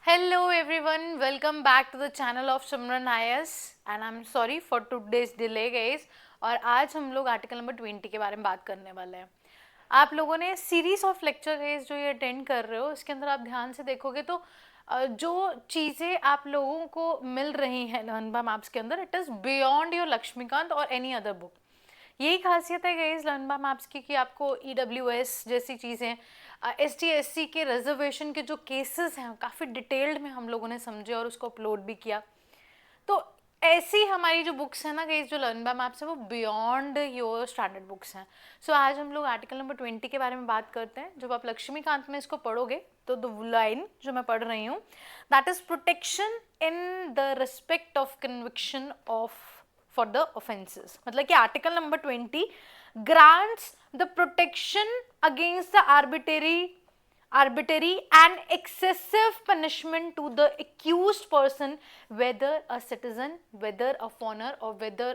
Hello everyone, welcome back to the channel of Simran IS and I'm sorry for today's delay guys। और आज हम लोग article number 20 के बारे में बात करने वाले हैं। आप लोगों ने सीरीज ऑफ लेक्चर गाइस जो ये अटेंड कर रहे हो इसके अंदर आप ध्यान से देखोगे तो जो चीज़ें आप लोगों को मिल रही हैं लर्न बाय मैप्स के अंदर, it is beyond your Laxmikanth और एनी अदर बुक। यही खासियत है गाइस लर्न बाय मैप्स की कि आपको EWS जैसी चीज़ें, ST SC के रिजर्वेशन के जो केसेस हैं काफ़ी डिटेल्ड में हम लोगों ने समझे और उसको अपलोड भी किया। तो ऐसी हमारी जो बुक्स हैं ना गाइस, जो लर्न बाय मैप्स है वो बियॉन्ड योर स्टैंडर्ड बुक्स हैं। सो आज हम लोग आर्टिकल नंबर 20 के बारे में बात करते हैं। जब आप लक्ष्मीकांत में इसको पढ़ोगे तो द लाइन जो मैं पढ़ रही हूँ, that is protection in the respect of conviction of for the offences. मतलब कि article number 20 grants the protection against the arbitrary and excessive punishment to the accused person, whether a citizen, whether a foreigner or whether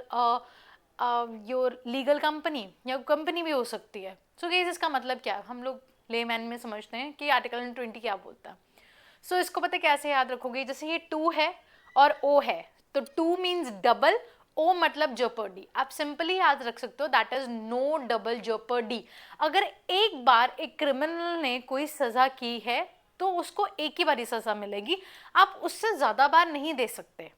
your legal company या company भी हो सकती है। So guys इसका मतलब क्या है, हम लोग लेमैन में समझते हैं कि आर्टिकल 20 क्या बोलता है। सो इसको पता कैसे याद रखोगे, जैसे ये 2 है और O है तो 2 मीन्स डबल, ओ मतलब जेपर्डी। आप सिंपली याद रख सकते हो that is no double jeopardy. अगर एक बार एक क्रिमिनल ने कोई सजा की है तो उसको एक ही बारी सजा मिलेगी, आप उससे ज्यादा बार नहीं दे सकते।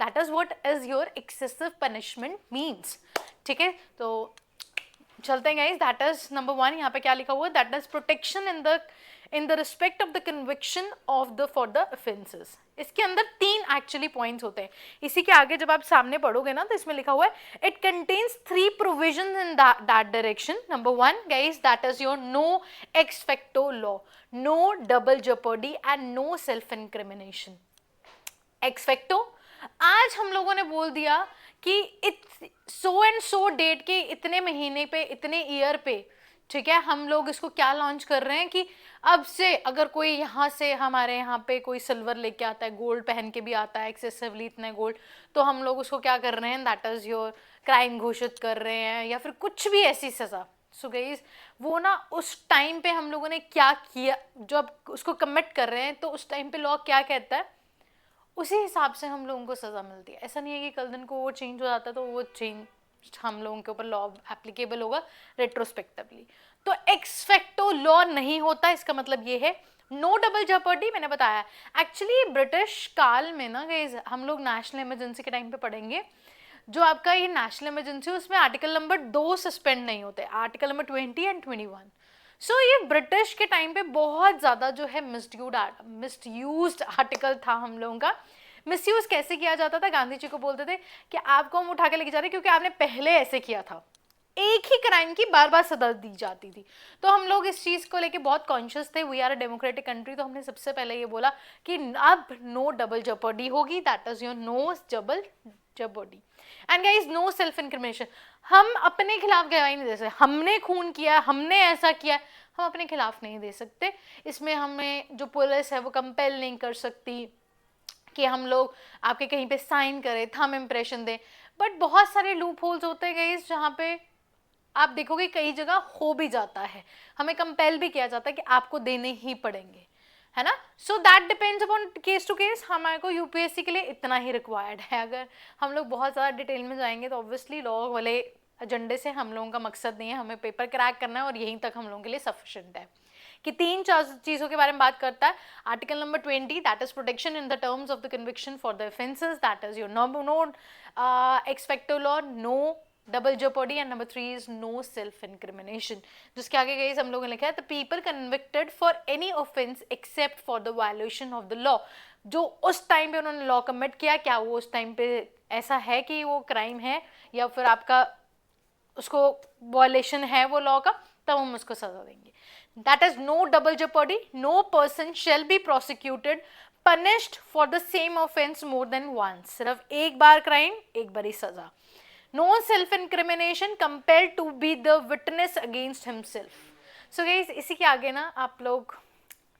That is what is your excessive punishment means. ठीक है, तो चलते हैं गाइस। That is number 1। यहाँ पे क्या लिखा हुआ है, that is protection in the respect of the conviction of the for the offences. इसके अंदर 3 एक्चुअली पॉइंट्स होते हैं। इसी के आगे जब आप सामने पढ़ोगे ना तो इसमें लिखा हुआ है it contains 3 provisions in that direction. Number 1 guys that is your no ex facto law, no double jeopardy and no self incrimination. Ex facto, आज हम लोगों ने बोल दिया कि सो एंड सो डेट के इतने महीने पे इतने ईयर पे, ठीक है, हम लोग इसको क्या लॉन्च कर रहे हैं कि अब से अगर कोई यहाँ से हमारे यहाँ पे कोई सिल्वर लेके आता है, गोल्ड पहन के भी आता है एक्सेसिवली इतने गोल्ड, तो हम लोग उसको क्या कर रहे हैं, दैट इज योर क्राइम घोषित कर रहे हैं या फिर कुछ भी ऐसी सजा। सो गाइस वो ना उस टाइम पे हम लोगों ने क्या किया, जब उसको कमिट कर रहे हैं तो उस टाइम पे लॉ क्या कहता है उसी हिसाब से हम लोगों को सज़ा मिलती है। ऐसा नहीं है कि कल दिन को वो चेंज हो जाता तो वो चेंज हम लोगों के ऊपर लॉ एप्लीकेबल होगा रेट्रोस्पेक्टिवली। तो एक्स फैक्टो लॉ नहीं होता, इसका मतलब ये है नो डबल जेपर्डी। मैंने बताया एक्चुअली ब्रिटिश काल में ना गाइस, हम लोग नेशनल इमरजेंसी के टाइम पे पढ़ेंगे, जो आपका ये नेशनल इमरजेंसी उसमें आर्टिकल नंबर 2 सस्पेंड नहीं होते, आर्टिकल नंबर 20 एंड 21। सो ये ब्रिटिश के टाइम पे बहुत ज़्यादा जो है मिसयूज्ड आर्टिकल था हम लोगों का। मिसयूज कैसे किया जाता था, गांधी जी को बोलते थे कि आपको हम उठा के लेके जा रहे हैं क्योंकि आपने पहले ऐसे किया था। एक ही क्राइम की बार बार सजा दी जाती थी। तो हम लोग इस चीज़ को लेके बहुत कॉन्शियस थे, we are a democratic country, तो हमने सबसे पहले ये बोला कि अब नो डबल जेपर्डी होगी, that is your no double jeopardy and guys no self incrimination. हम अपने खिलाफ गवाही नहीं दे सकते, हमने खून किया, हमने ऐसा किया, हम अपने खिलाफ नहीं दे सकते। इसमें हमें जो पुलिस है वो कंपेल नहीं कर सकती कि हम लोग आपके कहीं पे साइन करें, थंब इम्प्रेशन दें। बट बहुत सारे लूप होल्स होते हैं गाइस जहाँ पे आप देखोगे कई जगह हो भी जाता है, हमें कंपेल भी किया जाता है कि आपको देने ही पड़ेंगे, है ना। So that depends upon case to case. हमारे को UPSC के लिए इतना ही रिक्वायर्ड है। अगर हम लोग बहुत ज़्यादा डिटेल में जाएंगे तो ऑब्वियसली लॉ वाले एजेंडे से हम लोगों का मकसद नहीं है, हमें पेपर क्रैक करना है और यहीं तक हम लोगों के लिए सफिशिएंट है कि 3 चीज़ों के बारे में बात करता है article number 20, that is protection in the terms of the conviction for the offences, that is your no ex facto law, no double jeopardy and number 3 is no self incrimination. जिसके आगे गई हम लोगों ने लिखा है the people convicted for any offence except for the violation of the law. जो उस टाइम पे उन्होंने लॉ कमिट किया, क्या वो उस टाइम पे ऐसा है कि वो क्राइम है या फिर आपका उसको वायलेशन है वो लॉ का, तब हम उसको सजा देंगे। That is no double jeopardy, no person shall be prosecuted punished for the same offence more than once. सिर्फ एक बार क्राइम, एक बारी सजा। No self incrimination, compelled to be the witness against himself. So guys इसी के आगे ना आप लोग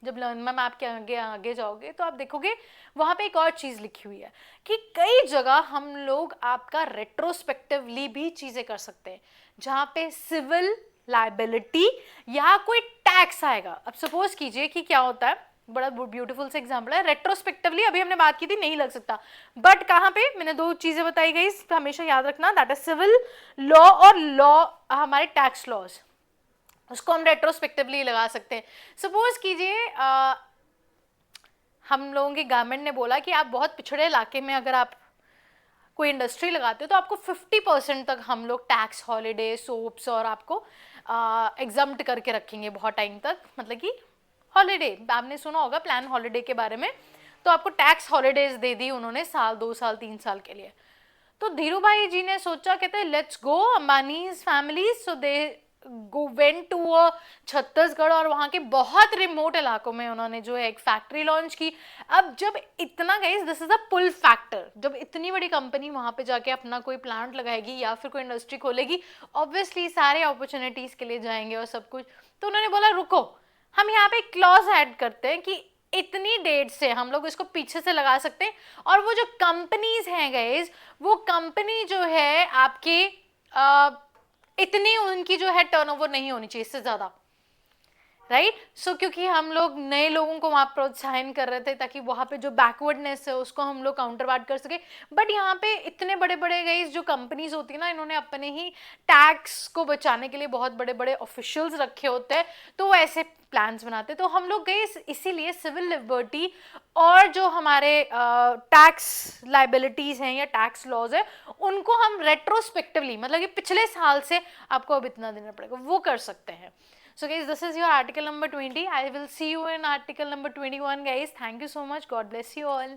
जब लर्न बाय मैप के आगे जाओगे तो आप देखोगे वहाँ पे एक और चीज़ लिखी हुई है कि कई जगह हम लोग आपका रेट्रोस्पेक्टिवली भी चीज़ें कर सकते हैं, जहाँ पे सिविल लाइबिलिटी या कोई टैक्स आएगा। अब सपोज कीजिए कि क्या होता है, बड़ा ब्यूटीफुल सा एग्जाम्पल है। रेट्रोस्पेक्टिवली अभी हमने बात की थी नहीं लग सकता, बट कहाँ पे मैंने दो चीजें बताई गई, हमेशा याद रखना, दैट इज सिविल लॉ और लॉ हमारे टैक्स लॉज, उसको हम रेट्रोस्पेक्टिवली लगा सकते हैं। सपोज कीजिए हम लोगों की गवर्नमेंट ने बोला कि आप बहुत पिछड़े इलाके में अगर आप कोई इंडस्ट्री लगाते हो तो आपको 50% तक हम लोग टैक्स हॉलीडे सोप्स और आपको एग्जम्प्ट करके रखेंगे बहुत टाइम तक, मतलब कि हॉलीडे, आपने सुना होगा प्लान हॉलीडे के बारे में, तो आपको टैक्स हॉलीडेज दे दी उन्होंने साल 2 साल 3 साल के लिए। तो धीरू भाई जी ने सोचा, कहते हैं let's go Ambani's family, so they go went to Chhattisgarh और वहाँ के बहुत रिमोट इलाकों में उन्होंने जो है एक फैक्ट्री लॉन्च की। अब जब इतना guys, this is a pull factor, जब इतनी बड़ी कंपनी वहाँ पे जाके अपना कोई प्लांट लगाएगी या फिर कोई इंडस्ट्री खोलेगी, ऑब्वियसली सारे अपॉर्चुनिटीज के लिए जाएंगे और सब कुछ। तो उन्होंने बोला रुको, हम यहाँ पे क्लॉज ऐड करते हैं कि इतनी डेट से हम लोग इसको पीछे से लगा सकते हैं, और वो जो कंपनीज हैं गाइस, वो कंपनी जो है आपकी इतनी उनकी जो है टर्नओवर नहीं होनी चाहिए, इससे ज्यादा, राइट। सो क्योंकि हम लोग नए लोगों को वहां प्रोत्साहन कर रहे थे ताकि वहां पे जो बैकवर्डनेस है उसको हम लोग काउंटरपार्ट कर सके। बट यहाँ पे इतने बड़े बड़े गाइस जो कंपनीज होती है ना, इन्होंने अपने ही टैक्स को बचाने के लिए बहुत बड़े बड़े ऑफिशियल्स रखे होते हैं, तो वो ऐसे प्लान्स बनाते हैं। तो हम लोग गए इसीलिए सिविल लिबर्टी और जो हमारे टैक्स लाइबिलिटीज हैं या टैक्स लॉज है, उनको हम रेट्रोस्पेक्टिवली, मतलब कि पिछले साल से आपको अब इतना देना पड़ेगा, वो कर सकते हैं। So guys, this is your article number 20. I will see you in article number 21 guys. Thank you so much. God bless you all.